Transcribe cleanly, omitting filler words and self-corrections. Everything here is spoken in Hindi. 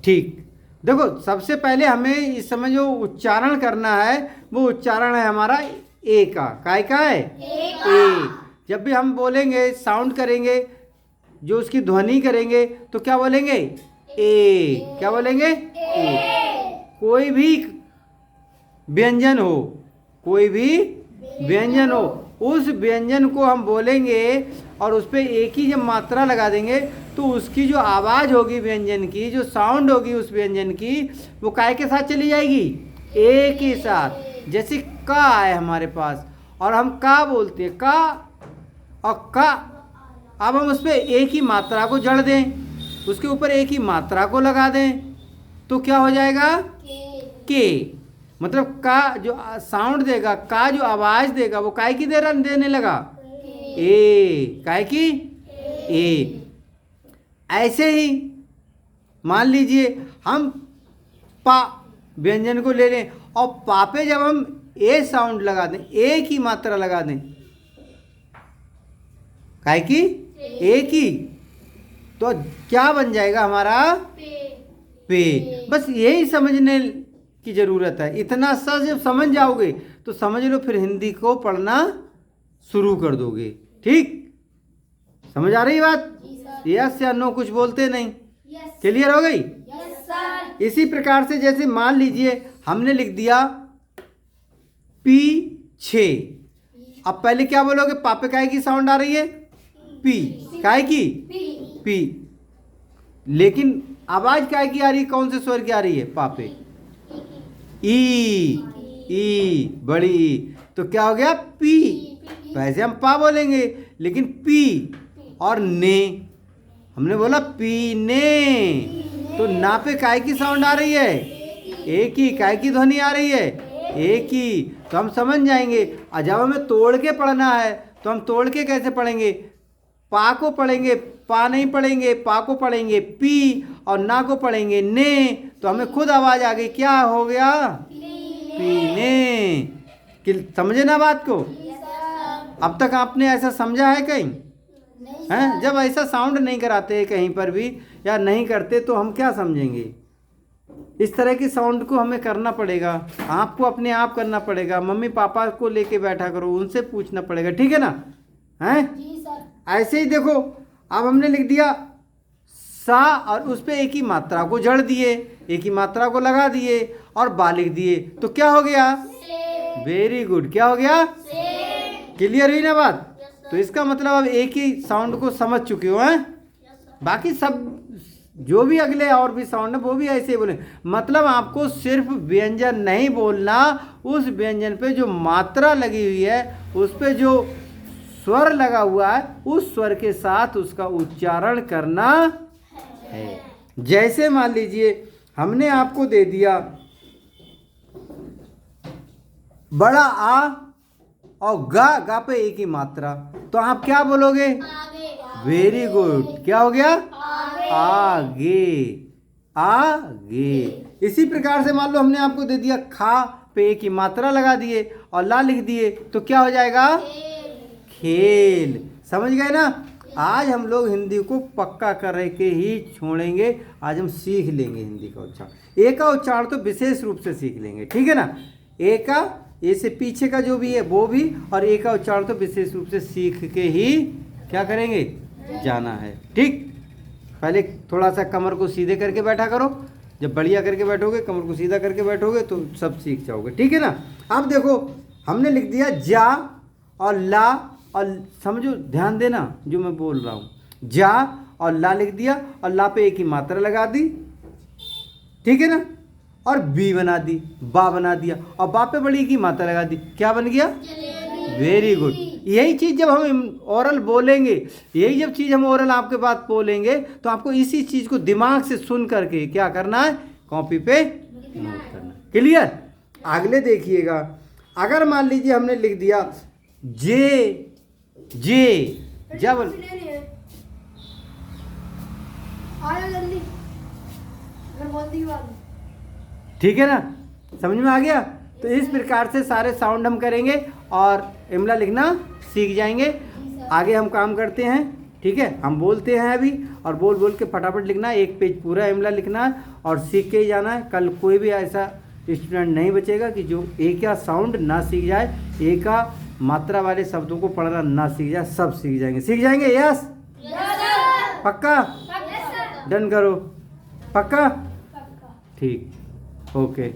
ठीक। देखो सबसे पहले हमें इस समय जो उच्चारण करना है वो उच्चारण है हमारा ए का। काय का है? ए। जब भी हम बोलेंगे साउंड करेंगे, जो उसकी ध्वनि करेंगे तो क्या बोलेंगे? ए। क्या बोलेंगे? ए। कोई भी व्यंजन हो, कोई भी व्यंजन हो, उस व्यंजन को हम बोलेंगे और उस पर एक ही जब मात्रा लगा देंगे तो उसकी जो आवाज़ होगी व्यंजन की, जो साउंड होगी उस व्यंजन की, वो काय के साथ चली जाएगी? ए के साथ। जैसे का है हमारे पास और हम का बोलते हैं, का और का, अब हम उस पर एक ही मात्रा को जड़ दें, उसके ऊपर एक ही मात्रा को लगा दें तो क्या हो जाएगा? के। मतलब का जो साउंड देगा, का जो आवाज देगा वो काय की देने लगा? ए। काय की? ए। ऐसे ही मान लीजिए हम पा व्यंजन को ले लें और पा पे जब हम ए साउंड लगा दें, एक ही मात्रा लगा दें, काय की? एक ही, तो क्या बन जाएगा हमारा? पे। बस यही समझने की जरूरत है। इतना सा जब समझ जाओगे तो समझ लो फिर हिंदी को पढ़ना शुरू कर दोगे। ठीक, समझ आ रही बात? यस या नो? कुछ बोलते नहीं? क्लियर हो गई? इसी प्रकार से जैसे मान लीजिए हमने लिख दिया पीछे, अब पहले क्या बोलोगे? पापे काय की साउंड आ रही है? पी। काय की? पी। लेकिन आवाज काय की आ रही है? कौन से स्वर की आ रही है? पापे। ई। ई बड़ी ई, तो क्या हो गया? पी। वैसे हम पा बोलेंगे लेकिन पी और ने, हमने बोला पीने, तो ना पे काय की साउंड आ रही है? एक ही। काय की ध्वनि आ रही है? एक ही। तो हम समझ जाएंगे। और जब हमें तोड़ के पढ़ना है तो हम तोड़ के कैसे पढ़ेंगे? पा को पढ़ेंगे, पा नहीं पढ़ेंगे, पा को पढ़ेंगे पी और ना को पढ़ेंगे ने, तो हमें खुद आवाज आ गई। क्या हो गया? पीने। समझे ना बात को? अब तक आपने ऐसा समझा है कहीं? हैं? जब ऐसा साउंड नहीं कराते कहीं पर भी या नहीं करते तो हम क्या समझेंगे? इस तरह की साउंड को हमें करना पड़ेगा, आपको अपने आप करना पड़ेगा। मम्मी पापा को लेके बैठा करो, उनसे पूछना पड़ेगा। ठीक है ना? हैं? ऐसे ही देखो, अब हमने लिख दिया सा और उस पर एक ही मात्रा को जड़ दिए, एक ही मात्रा को लगा दिए और बा लिख दिए, तो क्या हो गया? Very good. क्या हो गया? क्लियर हुई ना बात? तो इसका मतलब अब एक ही साउंड को समझ चुके हो हैं। बाकी सब जो भी अगले और भी साउंड है वो भी ऐसे ही बोले। मतलब आपको सिर्फ व्यंजन नहीं बोलना, उस व्यंजन पे जो मात्रा लगी हुई है, उस पे जो स्वर लगा हुआ है, उस स्वर के साथ उसका उच्चारण करना है। जैसे मान लीजिए हमने आपको दे दिया बड़ा आ और गा पे एक ही मात्रा, तो आप क्या बोलोगे? Very good. क्या हो गया? आगे। आगे। इसी प्रकार से मान लो हमने आपको दे दिया खा पे एक ही मात्रा लगा दिए और ला लिख दिए, तो क्या हो जाएगा? खेल। समझ गए ना? आज हम लोग हिंदी को पक्का करके ही छोड़ेंगे। आज हम सीख लेंगे हिंदी का उच्चारण। ए का उच्चारण तो विशेष रूप से सीख लेंगे। ठीक है ना? ए का, ए से पीछे का जो भी है वो भी, और ए का उच्चारण तो विशेष रूप से सीख के ही क्या करेंगे? जाना है। ठीक, पहले थोड़ा सा कमर को सीधे करके बैठा करो। जब बढ़िया करके बैठोगे, कमर को सीधा करके बैठोगे तो सब सीख जाओगे। ठीक है ना? अब देखो हमने लिख दिया जा और ला, और समझो, ध्यान देना जो मैं बोल रहा हूँ। जा और ला लिख दिया और ला पे एक ही मात्रा लगा दी। ठीक है ना? और बी बना दी, बा बना दिया, और बा पे बड़ी की मात्रा लगा दी। क्या बन गया? Very good. यही चीज़ जब हम ओरल बोलेंगे, यही जब चीज़ हम ओरल आपके बात बोलेंगे तो आपको इसी चीज़ को दिमाग से सुन करके क्या करना है? कॉपी पे नोट करना। क्लियर? अगले देखिएगा, अगर मान लीजिए हमने लिख दिया जे, जब ठीक है ना? समझ में आ गया? तो इस प्रकार से सारे साउंड हम करेंगे और इमला लिखना सीख जाएंगे। आगे हम काम करते हैं। ठीक है, हम बोलते हैं अभी और बोल बोल के फटाफट लिखना है, एक पेज पूरा इमला लिखना है और सीख के ही जाना है। कल कोई भी ऐसा स्टूडेंट नहीं बचेगा कि जो ए का साउंड ना सीख जाए, ए का मात्रा वाले शब्दों को पढ़ना ना सीख जाए, सब सीख जाएंगे। सीख जाएंगे? यस पक्का? डन करो, पक्का? ठीक, ओके।